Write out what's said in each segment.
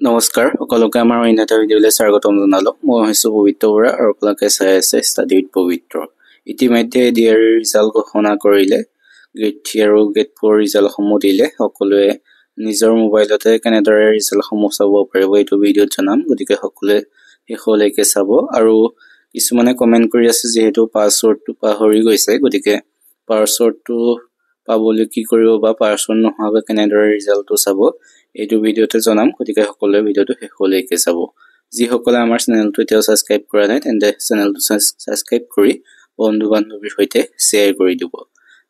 নমস্কাৰ সকলোকে আমাৰ অন্য এটা ভিডিঅ'লৈ স্বাগতম জনালো। মই হৈছো পবিত্ৰ বৰা আৰু আপোনালোকে চাই আছে ষ্টাডি উইথ পবিত্ৰ। ইতিমধ্যে এডিআৰ ৰিজাল্ট ঘোষণা কৰিলে, গ্ৰেড 3 আৰু গ্ৰেড 4 ৰিজাল্টসমূহ দিলে। সকলোৱে নিজৰ মোবাইলতে কেনেদৰে ৰিজাল্টসমূহ চাব পাৰিব এইটো ভিডিঅ'ত জনাম, গতিকে সকলোৱে শেষলৈকে চাব। আৰু কিছুমানে কমেণ্ট কৰি আছে যিহেতু পাছৱৰ্ডটো পাহৰি গৈছে, গতিকে পাছৱৰ্ডটো পাবলৈ কি কৰিব বা পাছৱৰ্ড নোহোৱাকৈ কেনেদৰে ৰিজাল্টটো চাব এইটো ভিডিঅ'তে জনাম, গতিকে সকলোৱে ভিডিঅ'টো শেষলৈকে চাব। যিসকলে আমাৰ চেনেলটো এতিয়াও ছাবস্ক্ৰাইব কৰা নাই তেন্তে চেনেলটো ছাবস্ক্ৰাইব কৰি বন্ধু বান্ধৱীৰ সৈতে শ্বেয়াৰ কৰি দিব।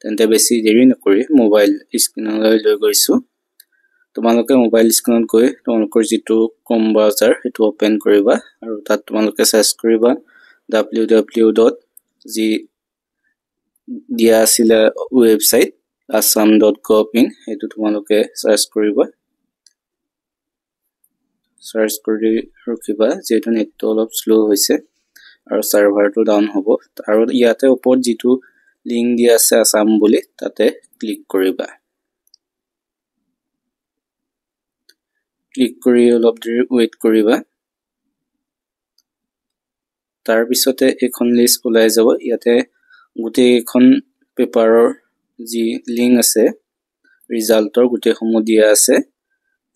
তেন্তে বেছি দেৰি নকৰি মোবাইল স্ক্ৰীনলৈ লৈ গৈছো। তোমালোকে মোবাইল স্ক্ৰীনত গৈ তোমালোকৰ যিটো ক্ৰম ব্ৰাউজাৰ সেইটো ওপেন কৰিবা আৰু তাত তোমালোকে সাৰ্চ কৰিবা www. যি দিয়া আছিল ৱেবসাইট assam.gov.in সেইটো তোমালোকে সাৰ্চ কৰিবা। সাৰ্চ কৰি ৰখিবা যেটো নেটটো অলপ স্লো হৈছে আৰু সাৰ্ভাৰটো ডাউন হ'ব। আৰু ইয়াতে ওপৰত যিটো লিংক দিয়া আছে আসাম বুলি তাতে ক্লিক কৰিবা। ক্লিক কৰি অলপ দেৰি ওয়েট কৰিবা। তাৰ পিছতে এখন লিষ্ট ওলাই যাব। ইয়াতে গোটেই এখন পেপাৰৰ যি লিংক আছে ৰিজাল্টৰ গোটেই সমূহ দিয়া আছে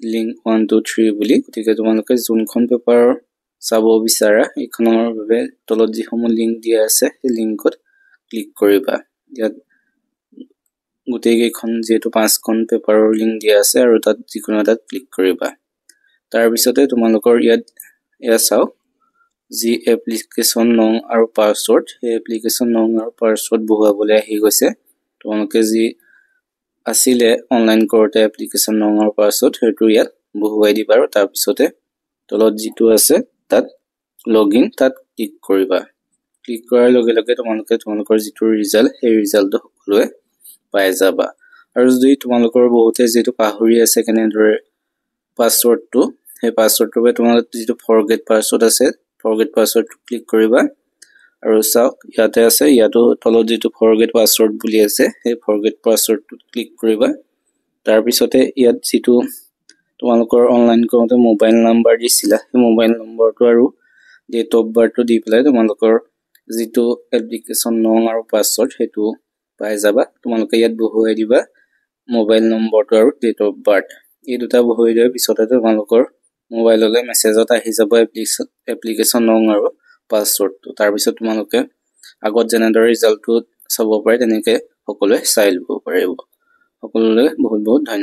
লিংক 1 2 3 বুলি। গতিকে তোমালোকে যোনখন পেপাৰ চাব বিচাৰা এইখনৰ বাবে তলত যি সমূহ লিংক দিয়া আছে এই লিংকত ক্লিক কৰিবা। ইয়াত গোটেই কেইখন যেটো 5খন পেপাৰৰ লিংক দিয়া আছে আৰু তাত যিকোনো এটা ক্লিক কৰিবা। তাৰ পিছতে তোমালোকৰ ইয়াত চাও যি এপ্লিকেশন নং আৰু পাছৱৰ্ড, এই এপ্লিকেশন নং আৰু পাছৱৰ্ড বহুৱাবলৈ আহি গৈছে। তোমালোকে যি আছিলে অনলাইন কৰোতে এপ্লিকেশন নং আৰু পাছৱৰ্ড সেইটো ইয়াত বহুৱাই দিবা আৰু তাৰ পিছতে তলত যিটো আছে তাত লগইন তাত ক্লিক কৰিবা। ক্লিক কৰাৰ লগে লগে তোমালোকৰ যিটো ৰিজাল্ট সেই ৰিজাল্টটো সকলোৱে পাই যাবা। আৰু যদি তোমালোকৰ বহুতে যেটো পাহৰি আছে কেনেদৰে পাছৱৰ্ডটো, সেই পাছৱৰ্ডটোৰ বাবে তোমালোকৰ যিটো ফৰগেট পাছৱৰ্ড আছে ফৰগেট পাছৱৰ্ডটো ক্লিক কৰিবা আৰু চাওক ইয়াতে আছে, ইয়াতো তলত যিটো ফৰগেট পাছৱৰ্ড বুলি আছে সেই ফৰগেট পাছৱৰ্ডটো ক্লিক কৰিবা। তাৰ পিছতে ইয়াত যিটো তোমালোকৰ অনলাইন কৰোতে মোবাইল নাম্বাৰ দিছিলা সেই মোবাইল নম্বৰটো আৰু ডেট অফ বাৰ্থটো দি পেলাই তোমালোকৰ যিটো এপ্লিকেশন নং আৰু পাছৱৰ্ড সেইটো পাই যাবা। তোমালোকে ইয়াত বহুৱাই দিবা মোবাইল নম্বৰটো আৰু ডেট অফ বাৰ্থ। এই দুটা বহুৱাই দিয়াৰ পিছতে তোমালোকৰ মোবাইললৈ মেছেজত আহি যাব এপ্লিকেশন নং আৰু পাছৱৰ্ডটো। তাৰ পিছত তোমালোকে আগত যেনেদৰে ৰিজাল্টটো চাব পাৰে তেনেকে সকলোৱে চাই ল'ব পাৰিব। সকলোলৈ বহুত বহুত ধন্যবাদ।